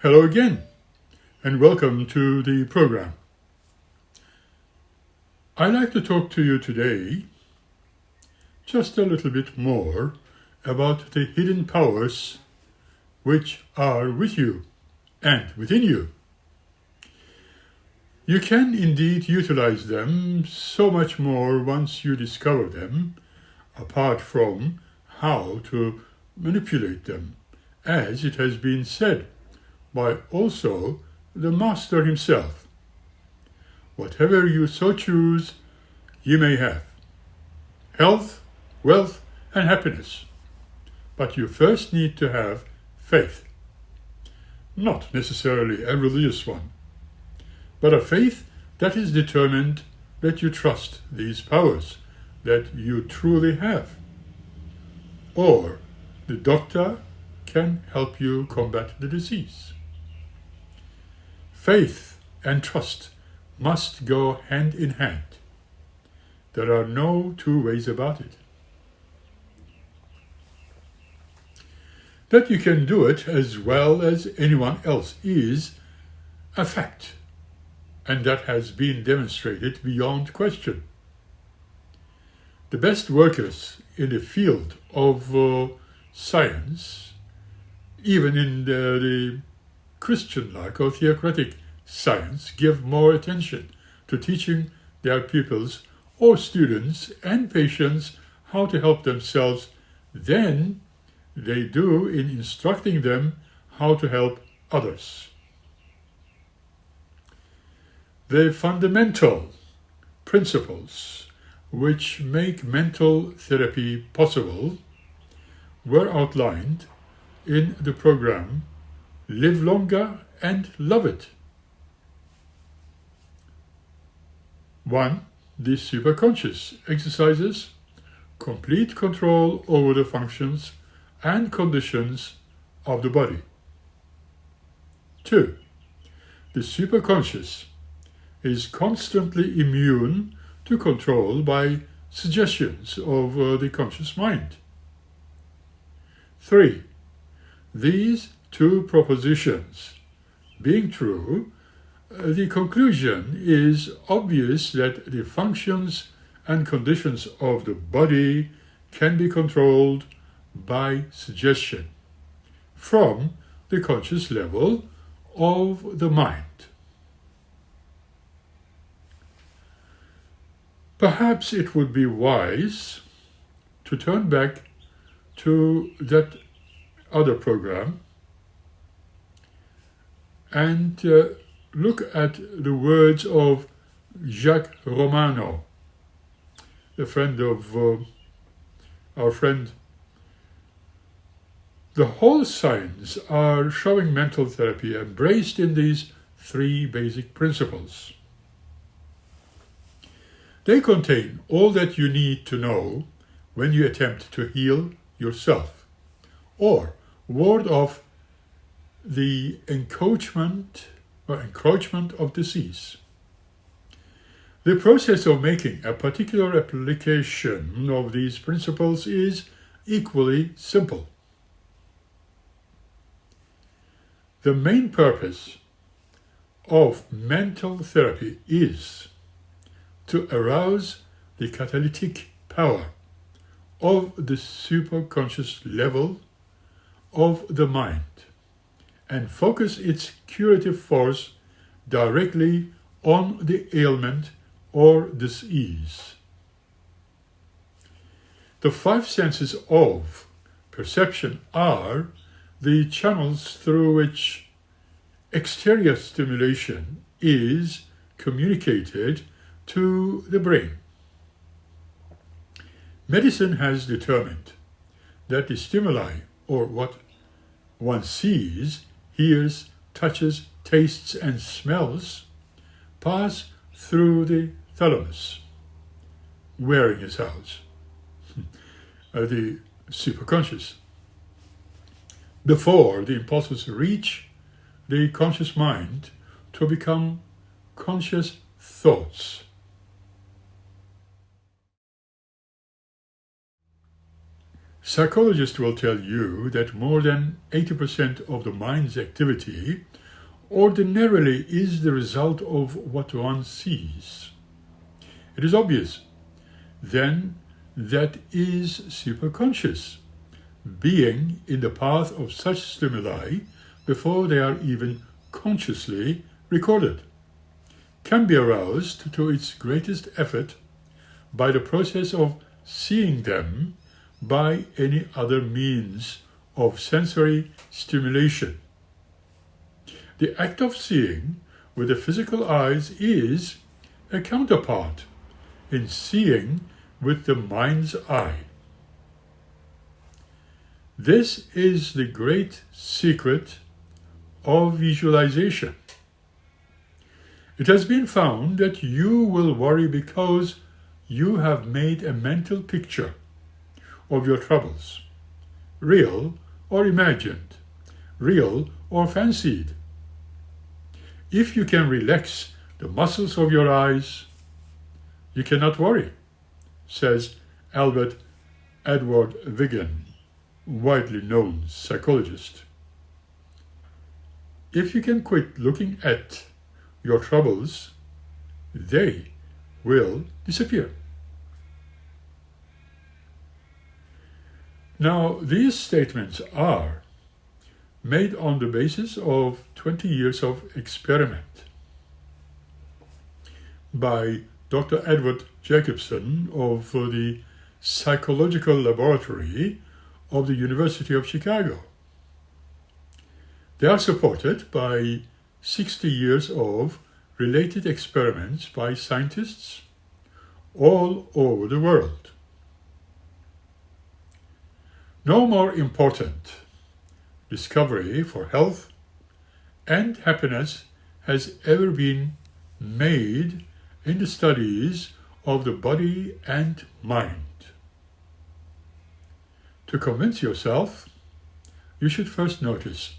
Hello again, and welcome to the program. I'd like to talk to you today just a little bit more about the hidden powers which are with you and within you. You can indeed utilize them so much more once you discover them, apart from how to manipulate them, as it has been said by also the Master himself. Whatever you so choose, you may have health, wealth, and happiness. But you first need to have faith. Not necessarily a religious one, but a faith that is determined that you trust these powers that you truly have. Or the doctor can help you combat the disease. Faith and trust must go hand in hand. There are no two ways about it. That you can do it as well as anyone else is a fact, and that has been demonstrated beyond question. The best workers in the field of science, even in the Christian-like or theocratic science, give more attention to teaching their pupils or students and patients how to help themselves than they do in instructing them how to help others. The fundamental principles which make mental therapy possible were outlined in the program Live Longer and Love It. 1. The superconscious exercises complete control over the functions and conditions of the body. 2. The superconscious is constantly immune to control by suggestions of the conscious mind. 3. These two propositions being true, the conclusion is obvious that the functions and conditions of the body can be controlled by suggestion from the conscious level of the mind. Perhaps it would be wise to turn back to that other program and look at the words of Jacques Romano, the friend of our friend. The whole signs are showing mental therapy embraced in these three basic principles. They contain all that you need to know when you attempt to heal yourself or ward off the encroachment of disease. The process of making a particular application of these principles is equally simple. The main purpose of mental therapy is to arouse the catalytic power of the superconscious level of the mind and focus its curative force directly on the ailment or disease. The five senses of perception are the channels through which exterior stimulation is communicated to the brain. Medicine has determined that the stimuli, or what one sees, hears, touches, tastes, and smells, pass through the thalamus, wearing his house, the superconscious, before the impulses reach the conscious mind to become conscious thoughts. Psychologists will tell you that more than 80% of the mind's activity ordinarily is the result of what one sees. It is obvious, then, that is superconscious, being in the path of such stimuli before they are even consciously recorded, can be aroused to its greatest effort by the process of seeing them by any other means of sensory stimulation. The act of seeing with the physical eyes is a counterpart in seeing with the mind's eye. This is the great secret of visualization. It has been found that you will worry because you have made a mental picture of your troubles, real or imagined, real or fancied. If you can relax the muscles of your eyes, you cannot worry, says Albert Edward Wigan, widely known psychologist. If you can quit looking at your troubles, they will disappear. Now, these statements are made on the basis of 20 years of experiment by Dr. Edward Jacobson of the Psychological Laboratory of the University of Chicago. They are supported by 60 years of related experiments by scientists all over the world. No more important discovery for health and happiness has ever been made in the studies of the body and mind. To convince yourself, you should first notice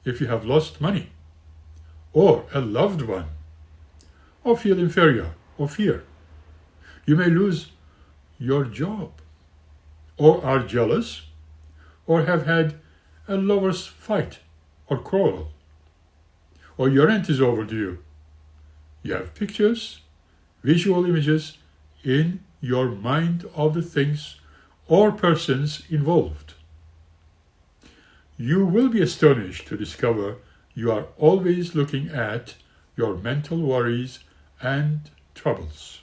if you have lost money, or a loved one, or feel inferior or fear. You may lose your job, or are jealous, or have had a lover's fight or quarrel, or your rent is overdue. You have pictures, visual images in your mind of the things or persons involved. You will be astonished to discover you are always looking at your mental worries and troubles.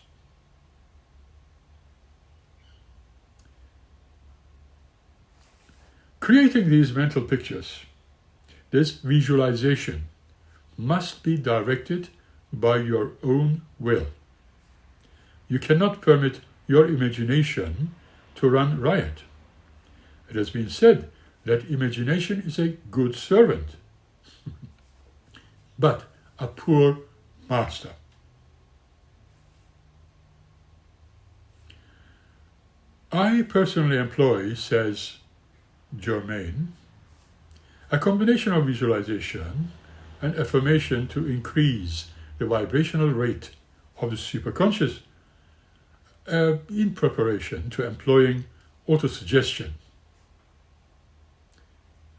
Creating these mental pictures, this visualization, must be directed by your own will. You cannot permit your imagination to run riot. It has been said that imagination is a good servant, but a poor master. I personally employ, says Germain, a combination of visualization and affirmation to increase the vibrational rate of the superconscious in preparation to employing autosuggestion.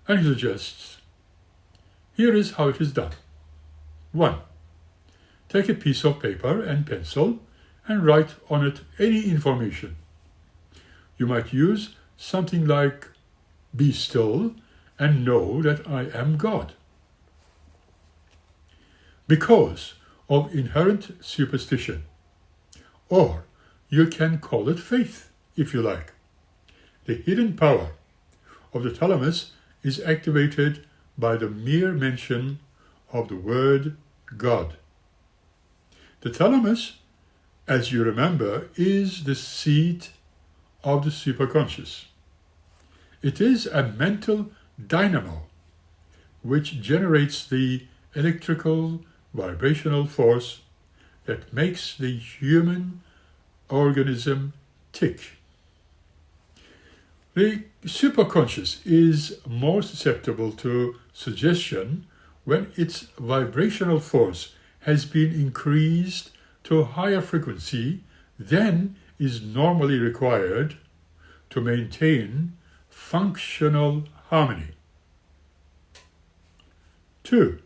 And he suggests, here is how it is done. 1. Take a piece of paper and pencil and write on it any information. You might use something like, be still and know that I am God. Because of inherent superstition, or you can call it faith, if you like. The hidden power of the thalamus is activated by the mere mention of the word God. The thalamus, as you remember, is the seat of the superconscious. It is a mental dynamo which generates the electrical vibrational force that makes the human organism tick. The superconscious is more susceptible to suggestion when its vibrational force has been increased to a higher frequency than is normally required to maintain functional harmony. 2.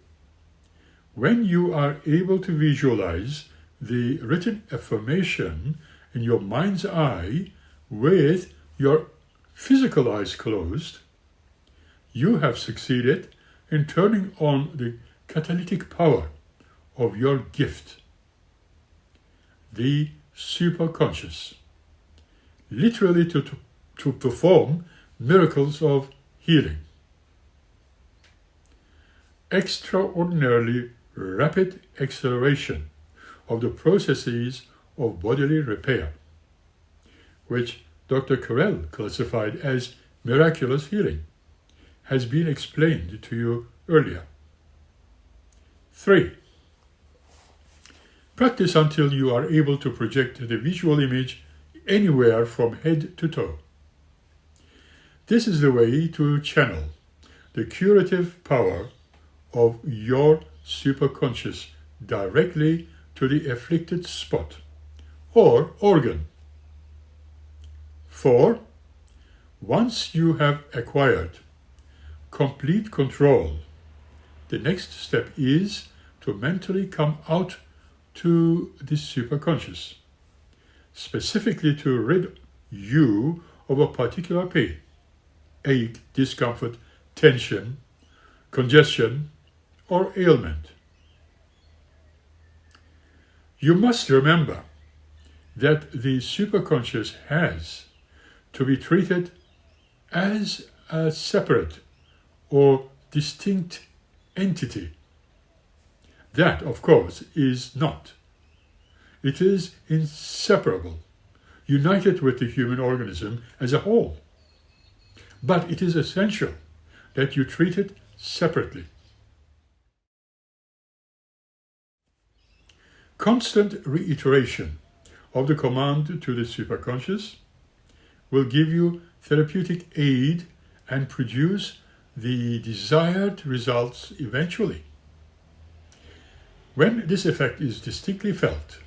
When you are able to visualize the written affirmation in your mind's eye with your physical eyes closed, you have succeeded in turning on the catalytic power of your gift, the superconscious, literally to perform miracles of healing. Extraordinarily rapid acceleration of the processes of bodily repair, which Dr. Carell classified as miraculous healing, has been explained to you earlier. 3. Practice until you are able to project the visual image anywhere from head to toe. This is the way to channel the curative power of your superconscious directly to the afflicted spot or organ. 4. Once you have acquired complete control, the next step is to mentally come out to the superconscious, specifically to rid you of a particular pain, ache, discomfort, tension, congestion, or ailment. You must remember that the superconscious has to be treated as a separate or distinct entity. That, of course, is not. It is inseparable, united with the human organism as a whole. But it is essential that you treat it separately. Constant reiteration of the command to the superconscious will give you therapeutic aid and produce the desired results eventually. When this effect is distinctly felt,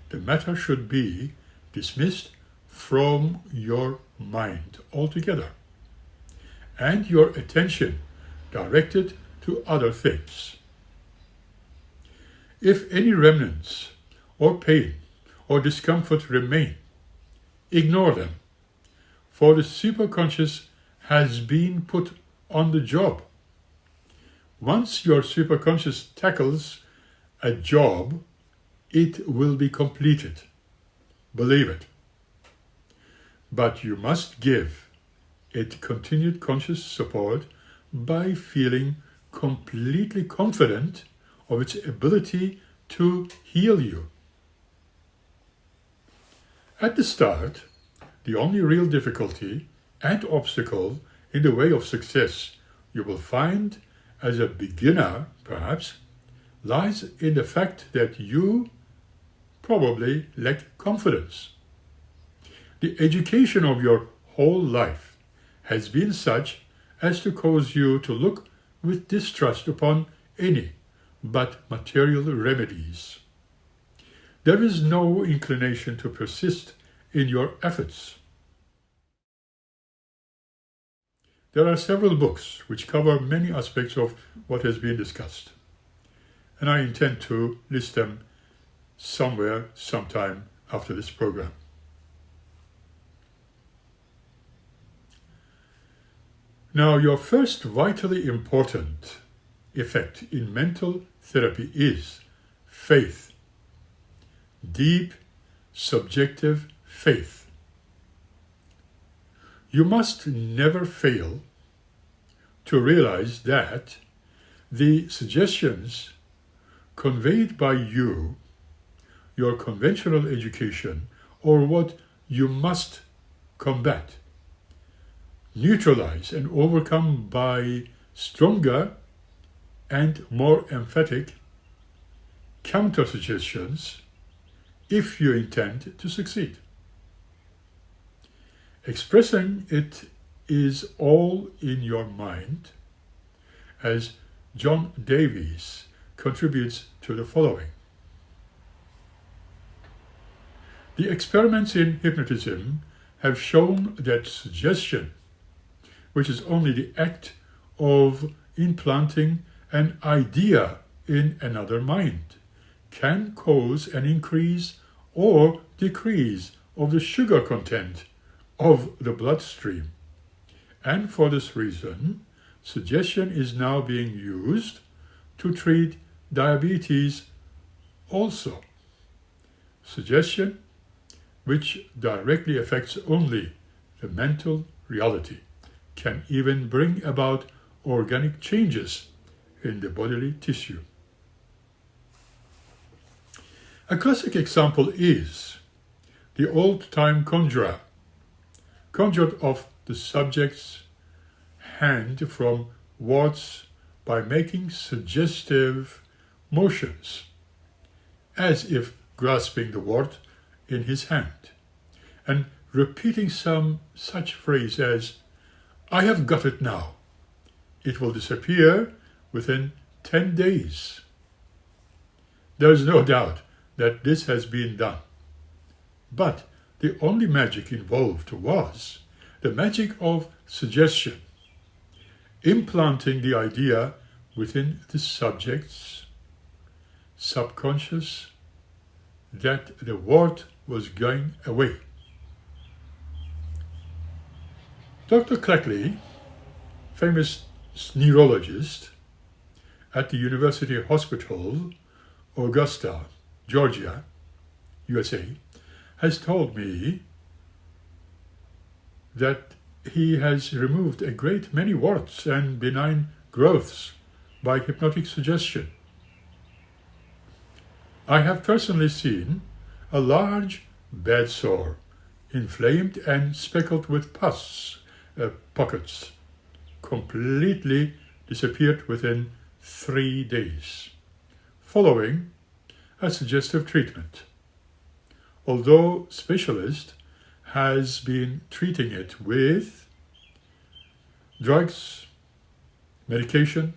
the matter should be dismissed from your mind altogether, and your attention directed to other things. If any remnants or pain or discomfort remain, ignore them, for the superconscious has been put on the job. Once your superconscious tackles a job, it will be completed. Believe it. But you must give it continued conscious support by feeling completely confident of its ability to heal you. At the start, the only real difficulty and obstacle in the way of success you will find as a beginner, perhaps, lies in the fact that you probably lack confidence. The education of your whole life has been such as to cause you to look with distrust upon any but material remedies. There is no inclination to persist in your efforts. There are several books which cover many aspects of what has been discussed, and I intend to list them somewhere, sometime after this program. Now, your first vitally important effect in mental therapy is faith. Deep, subjective faith. You must never fail to realize that the suggestions conveyed by you, your conventional education, or what you must combat, neutralize and overcome by stronger and more emphatic counter-suggestions if you intend to succeed. Expressing it is all in your mind, as John Davies contributes to the following. The experiments in hypnotism have shown that suggestion which is only the act of implanting an idea in another mind, can cause an increase or decrease of the sugar content of the bloodstream. And for this reason, suggestion is now being used to treat diabetes also. Suggestion, which directly affects only the mental reality, can even bring about organic changes in the bodily tissue. A classic example is the old-time conjurer conjured off the subject's hand from warts by making suggestive motions, as if grasping the wart in his hand, and repeating some such phrase as, "I have got it now. It will disappear within 10 days. There is no doubt that this has been done. But the only magic involved was the magic of suggestion, implanting the idea within the subject's subconscious that the wart was going away. Dr. Cleckley, famous neurologist at the University Hospital, Augusta, Georgia, USA, has told me that he has removed a great many warts and benign growths by hypnotic suggestion. I have personally seen a large bed sore, inflamed and speckled with pus pockets, completely disappeared within 3 days, following a suggestive treatment. Although specialist has been treating it with drugs, medication,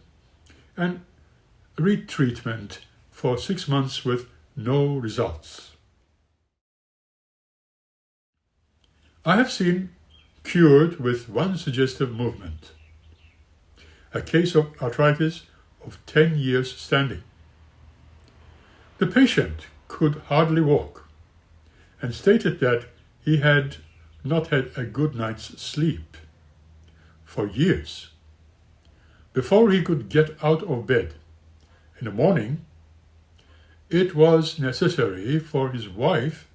and retreatment for 6 months with no results. I have seen cured with one suggestive movement, a case of arthritis of 10 years standing. The patient could hardly walk and stated that he had not had a good night's sleep for years. Before he could get out of bed in the morning, it was necessary for his wife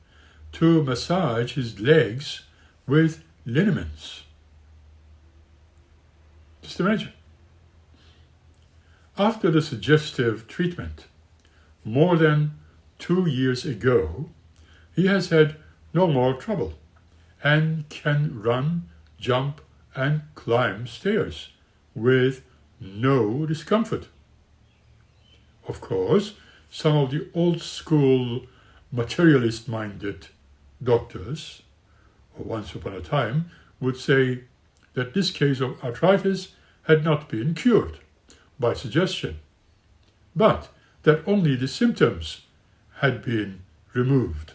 to massage his legs with liniments. Just imagine. After the suggestive treatment, more than 2 years ago, he has had no more trouble and can run, jump, and climb stairs with no discomfort. Of course, some of the old school materialist-minded doctors, once upon a time, would say that this case of arthritis had not been cured by suggestion, but that only the symptoms had been removed.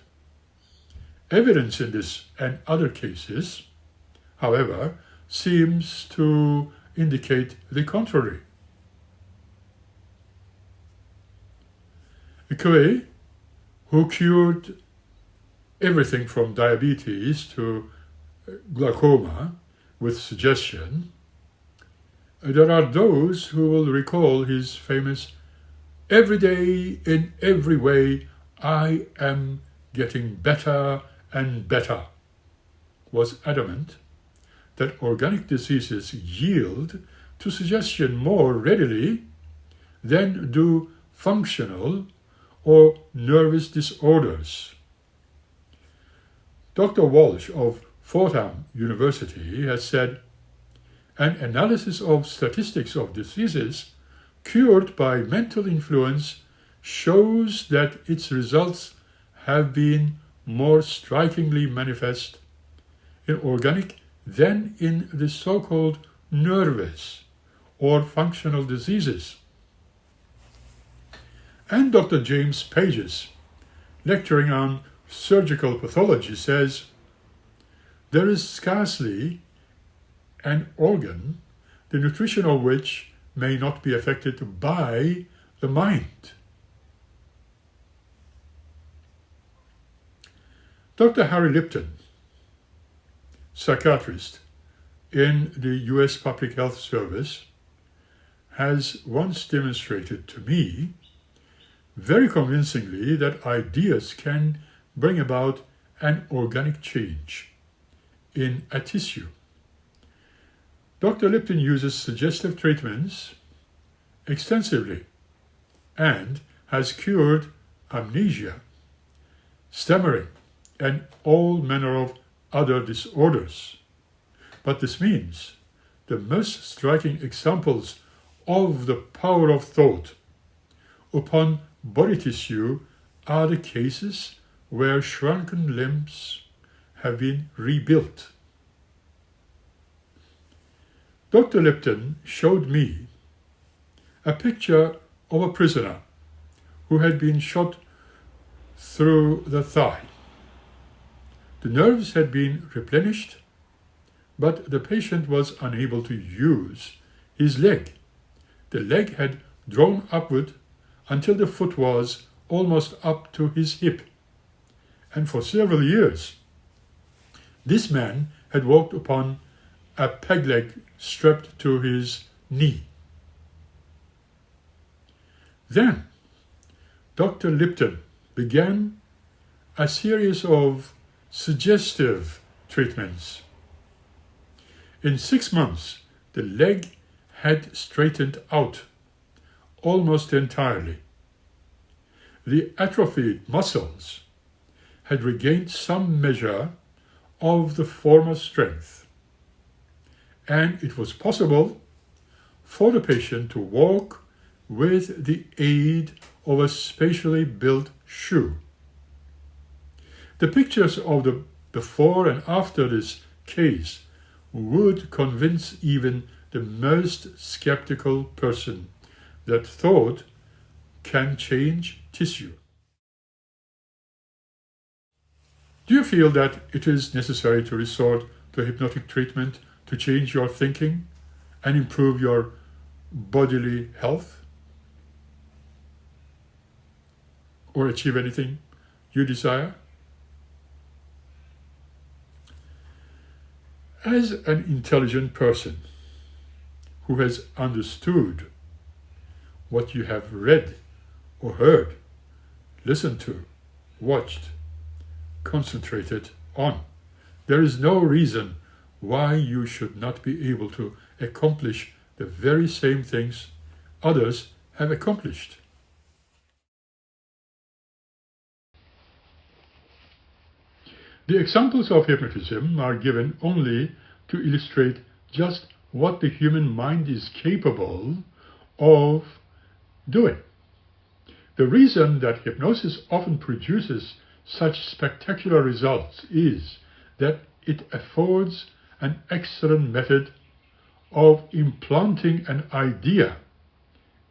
Evidence in this and other cases, however, seems to indicate the contrary. Ikue, who cured everything from diabetes to glaucoma with suggestion, there are those who will recall his famous "Every day, in every way, I am getting better and better," was adamant that organic diseases yield to suggestion more readily than do functional or nervous disorders. Dr. Walsh of Fordham University has said, "An analysis of statistics of diseases cured by mental influence shows that its results have been more strikingly manifest in organic than in the so-called nervous or functional diseases." And Dr. James Pages, lecturing on surgical pathology, says, "There is scarcely an organ, the nutrition of which may not be affected by the mind. Dr. Harry Lipton, psychiatrist in the US Public Health Service, has once demonstrated to me very convincingly that ideas can bring about an organic change in a tissue. Dr. Lipton uses suggestive treatments extensively and has cured amnesia, stammering, and all manner of other disorders. But this means the most striking examples of the power of thought upon body tissue are the cases where shrunken limbs have been rebuilt. Dr. Lipton showed me a picture of a prisoner who had been shot through the thigh. The nerves had been replenished, but the patient was unable to use his leg. The leg had drawn upward until the foot was almost up to his hip. And for several years, this man had walked upon a peg leg strapped to his knee. Then, Dr. Lipton began a series of suggestive treatments. In 6 months, the leg had straightened out almost entirely. The atrophied muscles had regained some measure of the former strength, and it was possible for the patient to walk with the aid of a spatially built shoe. The pictures of the before and after this case would convince even the most skeptical person that thought can change tissue. Do you feel that it is necessary to resort to hypnotic treatment to change your thinking and improve your bodily health? Or achieve anything you desire? As an intelligent person who has understood what you have read or heard, listened to, watched, concentrated on, there is no reason why you should not be able to accomplish the very same things others have accomplished. The examples of hypnotism are given only to illustrate just what the human mind is capable of doing. The reason that hypnosis often produces such spectacular results is that it affords an excellent method of implanting an idea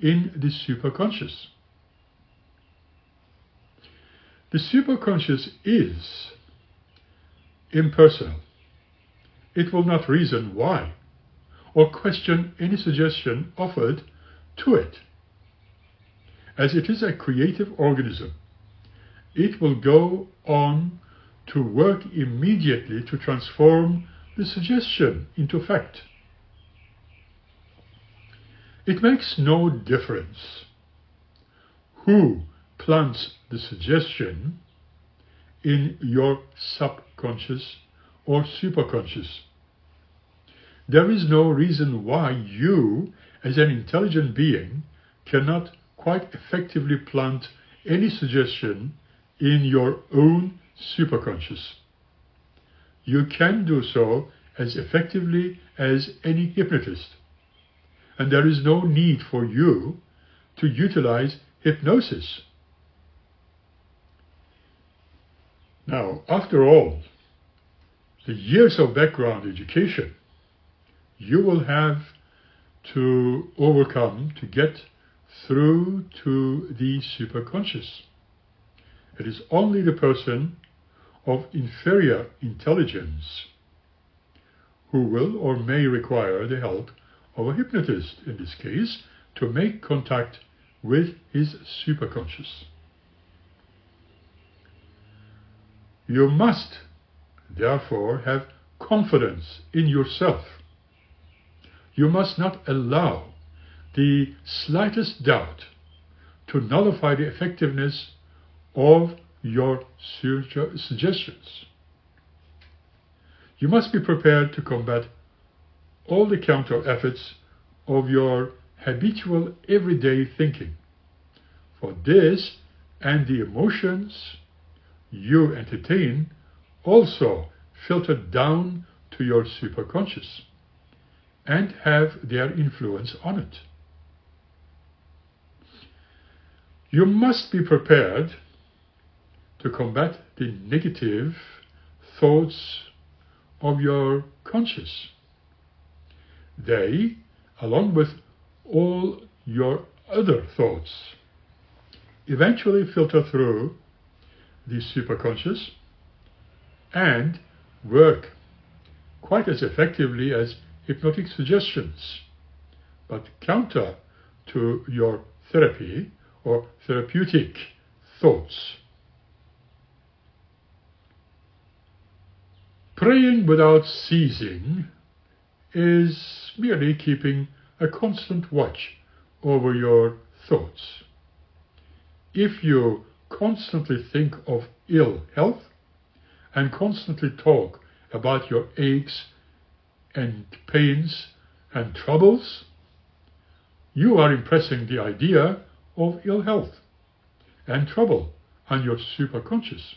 in the superconscious. The superconscious is impersonal. It will not reason why or question any suggestion offered to it. As it is a creative organism, it will go on to work immediately to transform the suggestion into fact. It makes no difference who plants the suggestion in your subconscious or superconscious. There is no reason why you, as an intelligent being, cannot quite effectively plant any suggestion in your own superconscious. You can do so as effectively as any hypnotist, and there is no need for you to utilize hypnosis. Now, after all, the years of background education you will have to overcome to get through to the superconscious. It is only the person of inferior intelligence who will or may require the help of a hypnotist, in this case, to make contact with his superconscious. You must, therefore, have confidence in yourself. You must not allow the slightest doubt to nullify the effectiveness of your suggestions. You must be prepared to combat all the counter efforts of your habitual everyday thinking. For this and the emotions you entertain also filter down to your superconscious and have their influence on it. You must be prepared to combat the negative thoughts of your conscious. They, along with all your other thoughts, eventually filter through the superconscious and work quite as effectively as hypnotic suggestions, but counter to your therapy or therapeutic thoughts. Praying without ceasing is merely keeping a constant watch over your thoughts. If you constantly think of ill health and constantly talk about your aches and pains and troubles, you are impressing the idea of ill health and trouble on your superconscious.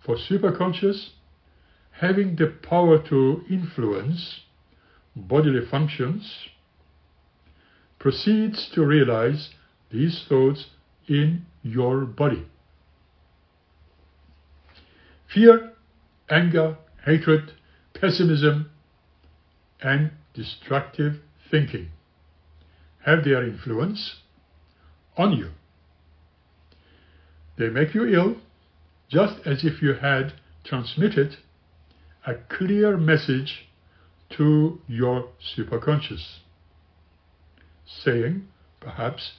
For superconscious, having the power to influence bodily functions, proceeds to realize these thoughts in your body. Fear, anger, hatred, pessimism, and destructive thinking have their influence on you. They make you ill, just as if you had transmitted a clear message to your superconscious, saying, perhaps,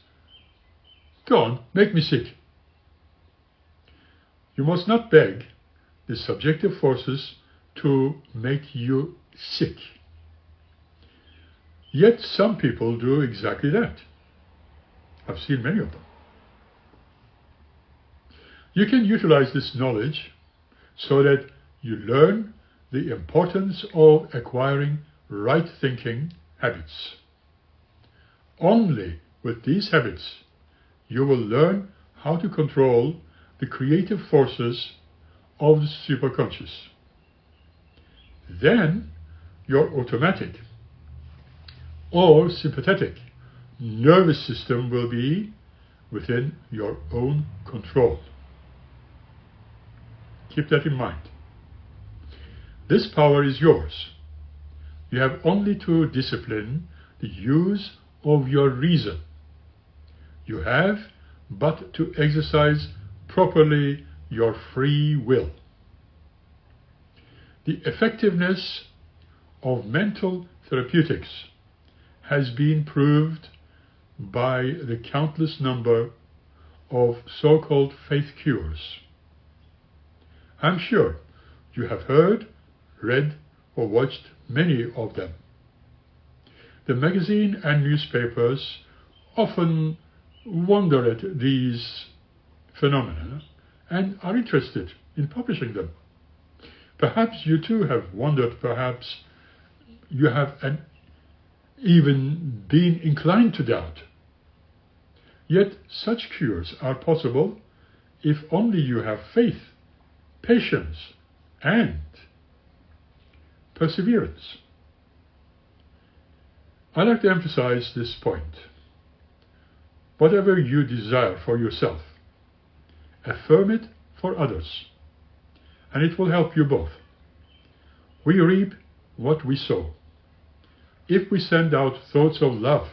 "Go on, make me sick." You must not beg the subjective forces to make you sick. Yet some people do exactly that. I've seen many of them. You can utilize this knowledge so that you learn the importance of acquiring right thinking habits. Only with these habits you will learn how to control the creative forces of the superconscious. Then your automatic or sympathetic nervous system will be within your own control. Keep that in mind. This power is yours. You have only to discipline the use of your reason. You have but to exercise properly your free will. The effectiveness of mental therapeutics has been proved by the countless number of so-called faith cures. I'm sure you have heard, read, or watched many of them. The magazine and newspapers often wonder at these phenomena and are interested in publishing them. Perhaps you too have wondered, perhaps you have even been inclined to doubt. Yet such cures are possible if only you have faith, patience, and perseverance. I like to emphasize this point. Whatever you desire for yourself, affirm it for others, and it will help you both. We reap what we sow. If we send out thoughts of love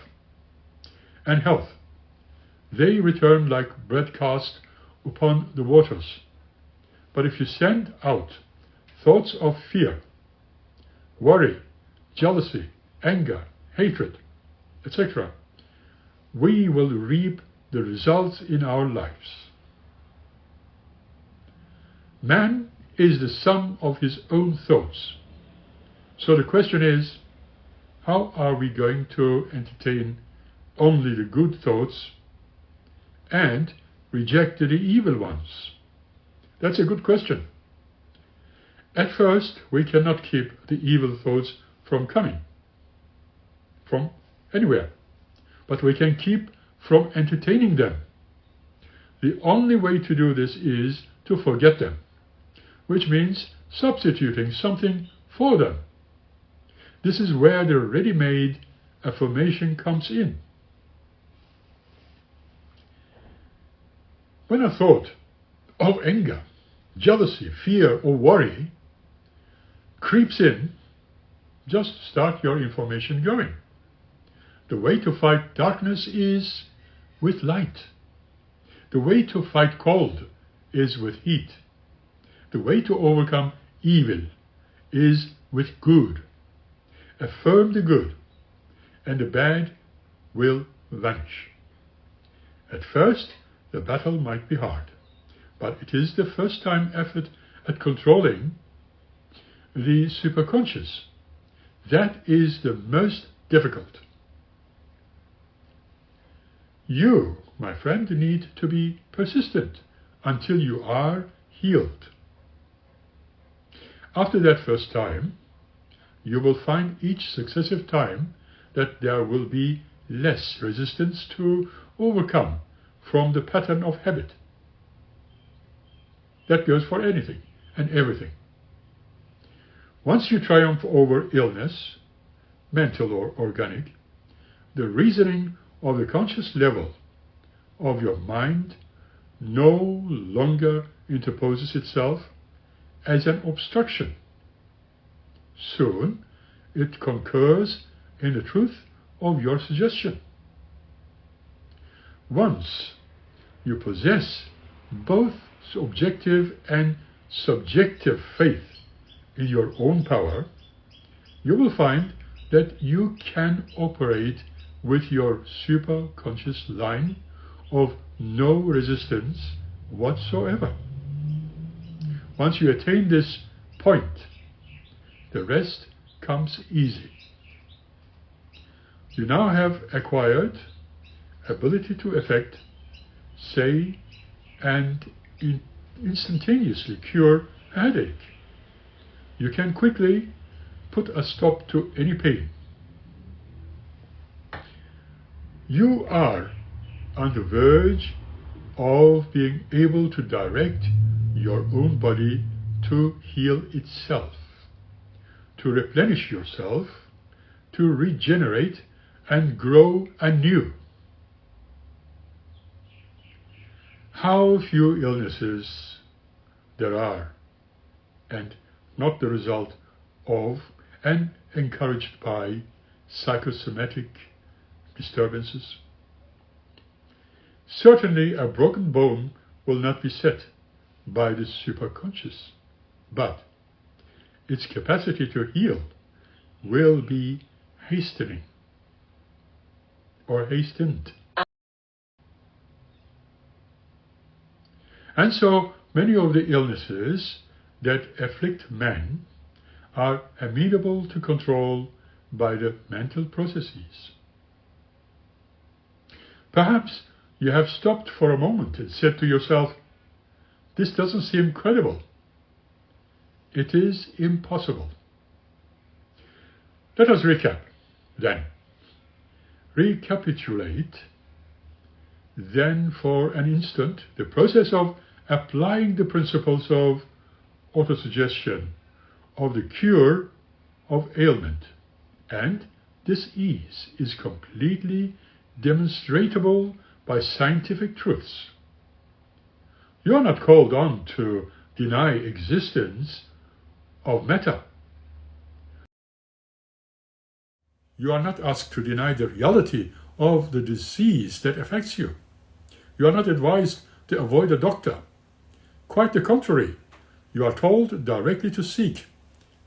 and health, they return like bread cast upon the waters. But if you send out thoughts of fear, worry, jealousy, anger, hatred, etc., we will reap the results in our lives. Man is the sum of his own thoughts. So the question is, how are we going to entertain only the good thoughts and reject the evil ones? That's a good question. At first, we cannot keep the evil thoughts from coming from anywhere, but we can keep from entertaining them. The only way to do this is to forget them, which means substituting something for them. This is where the ready-made affirmation comes in. When a thought of anger, jealousy, fear, or worry creeps in, just start your information going. The way to fight darkness is with light. The way to fight cold is with heat. The way to overcome evil is with good. Affirm the good, and the bad will vanish. At first, the battle might be hard, but it is the first-time effort at controlling the superconscious that is the most difficult. You, my friend, need to be persistent until you are healed. After that first time, you will find each successive time that there will be less resistance to overcome from the pattern of habit. That goes for anything and everything. Once you triumph over illness, mental or organic, the reasoning of the conscious level of your mind no longer interposes itself as an obstruction. Soon, it concurs in the truth of your suggestion. Once you possess both objective and subjective faith in your own power, you will find that you can operate with your superconscious line of no resistance whatsoever. Once you attain this point, the rest comes easy. You now have acquired ability to affect, say, and instantaneously cure a headache. You can quickly put a stop to any pain. You are on the verge of being able to direct your own body to heal itself, to replenish yourself, to regenerate and grow anew. How few illnesses there are, and not the result of and encouraged by psychosomatic disturbances. Certainly a broken bone will not be set by the superconscious, but its capacity to heal will be hastening or hastened. And so many of the illnesses that afflict man are amenable to control by the mental processes. Perhaps you have stopped for a moment and said to yourself, "This doesn't seem credible." It is impossible. Let us recap then. Recapitulate then for an instant the process of applying the principles of autosuggestion, of the cure of ailment. And this ease is completely demonstrable by scientific truths. You are not called on to deny existence of matter. You are not asked to deny the reality of the disease that affects you. You are not advised to avoid a doctor. Quite the contrary, you are told directly to seek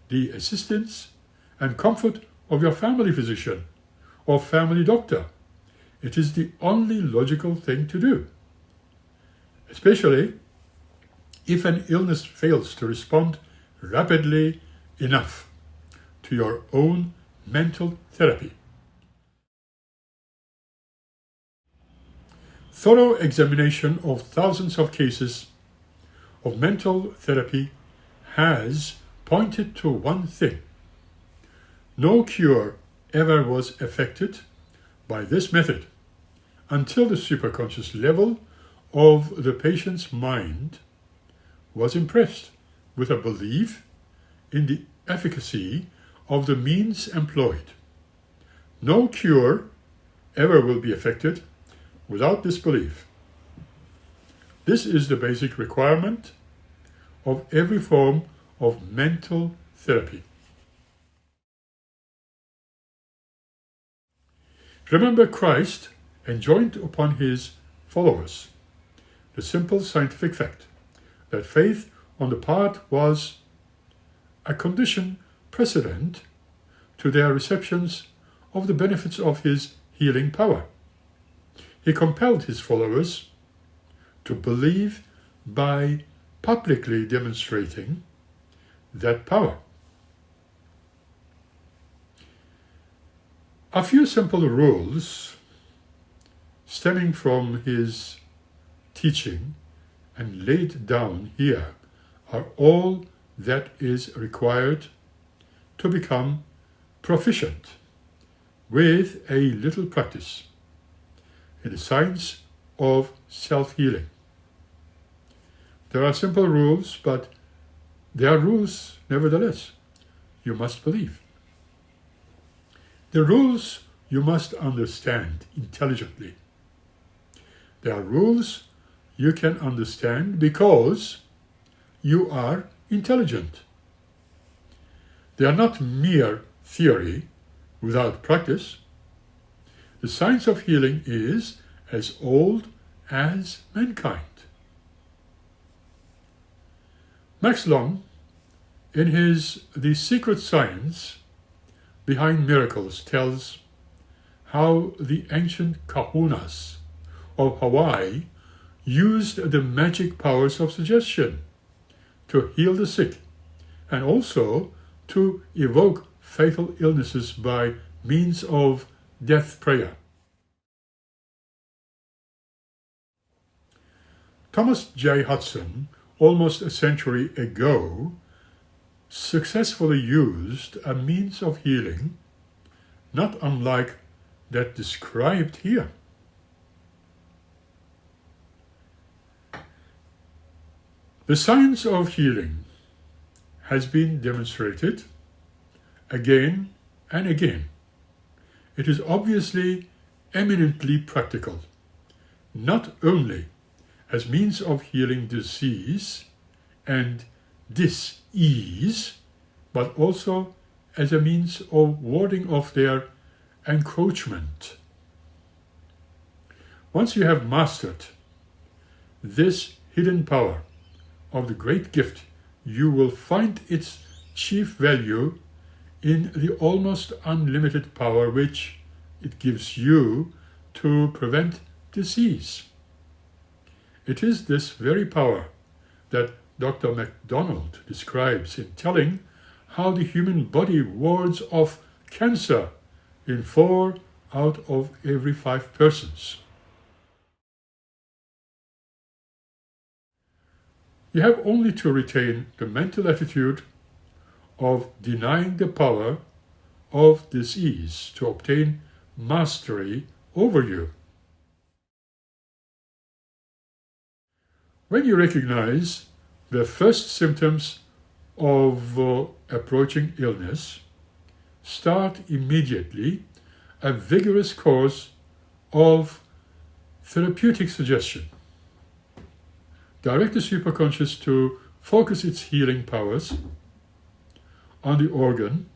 the assistance and comfort of your family physician or family doctor. It is the only logical thing to do, especially if an illness fails to respond rapidly enough to your own mental therapy. Thorough examination of thousands of cases of mental therapy has pointed to one thing. No cure ever was effected by this method until the superconscious level of the patient's mind was impressed with a belief in the efficacy of the means employed. No cure ever will be effected without this belief. This is the basic requirement of every form of mental therapy. Remember, Christ enjoined upon his followers the simple scientific fact that faith on the part was a condition precedent to their receptions of the benefits of his healing power. He compelled his followers to believe by publicly demonstrating that power. A few simple rules stemming from his teaching and laid down here are all that is required to become proficient with a little practice in the science of self-healing. There are simple rules, but they are rules nevertheless. You must believe. The rules you must understand intelligently. They are rules you can understand because you are intelligent. They are not mere theory without practice. The science of healing is as old as mankind. Max Long, in his The Secret Science Behind Miracles, tells how the ancient kahunas of Hawaii used the magic powers of suggestion to heal the sick and also to evoke fatal illnesses by means of death prayer. Thomas J. Hudson, almost a century ago, successfully used a means of healing not unlike that described here. The science of healing has been demonstrated again and again. It is obviously eminently practical, not only as means of healing disease and dis-ease, but also as a means of warding off their encroachment. Once you have mastered this hidden power of the great gift, you will find its chief value in the almost unlimited power which it gives you to prevent disease. It is this very power that Dr. MacDonald describes in telling how the human body wards off cancer in 4 out of every 5 persons. You have only to retain the mental attitude of denying the power of disease to obtain mastery over you. When you recognize the first symptoms of approaching illness, start immediately a vigorous course of therapeutic suggestion. Direct the superconscious to focus its healing powers on the organ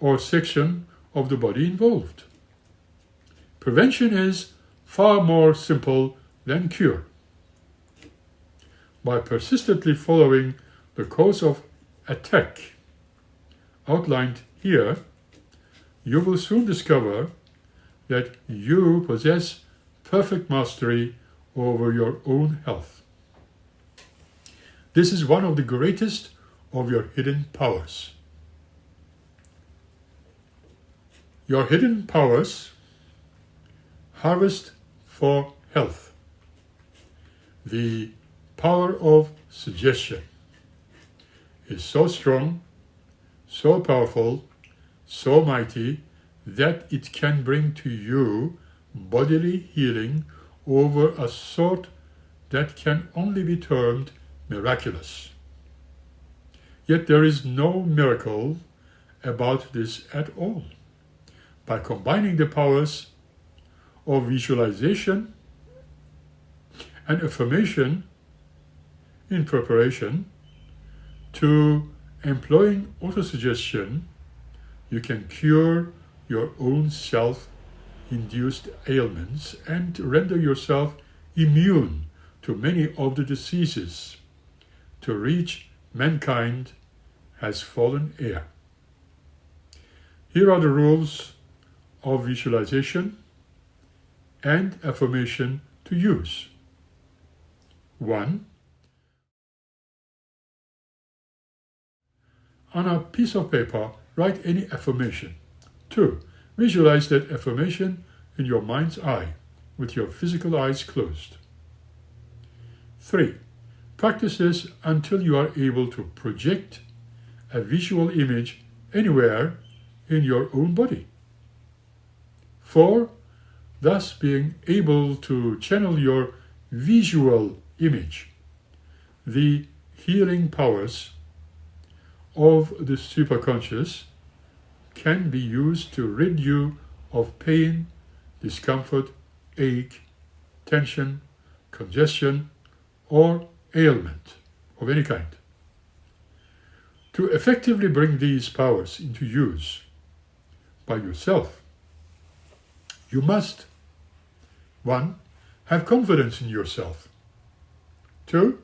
or section of the body involved. Prevention is far more simple than cure. By persistently following the course of attack outlined Here, you will soon discover that you possess perfect mastery over your own health. This is one of the greatest of your hidden powers. Your hidden powers harvest for health. The power of suggestion is so strong, so powerful, so mighty that it can bring to you bodily healing over a sort that can only be termed miraculous. Yet there is no miracle about this at all. By combining the powers of visualization and affirmation in preparation to employing autosuggestion, you can cure your own self-induced ailments and render yourself immune to many of the diseases to which mankind has fallen heir. Here are the rules of visualization and affirmation to use. 1. On a piece of paper, write any affirmation. 2. Visualize that affirmation in your mind's eye with your physical eyes closed. 3. Practice this until you are able to project a visual image anywhere in your own body. 4. Thus being able to channel your visual image, the healing powers of the superconscious can be used to rid you of pain, discomfort, ache, tension, congestion, or ailment of any kind. To effectively bring these powers into use by yourself, you must 1. Have confidence in yourself. 2.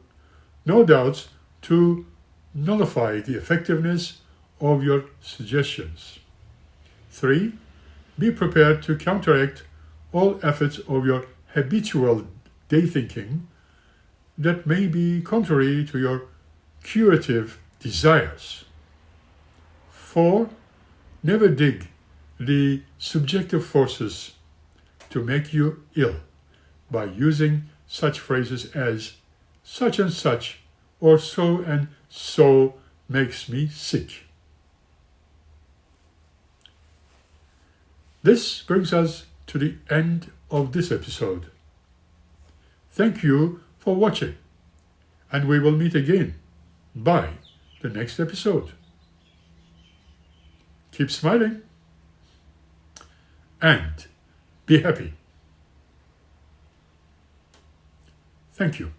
No doubts to nullify the effectiveness of your suggestions. 3. Be prepared to counteract all efforts of your habitual day thinking that may be contrary to your curative desires. 4. Never dig the subjective forces to make you ill by using such phrases as such and such or so and so makes me sick. This brings us to the end of this episode. Thank you for watching, and we will meet again by the next episode. Keep smiling and be happy. Thank you.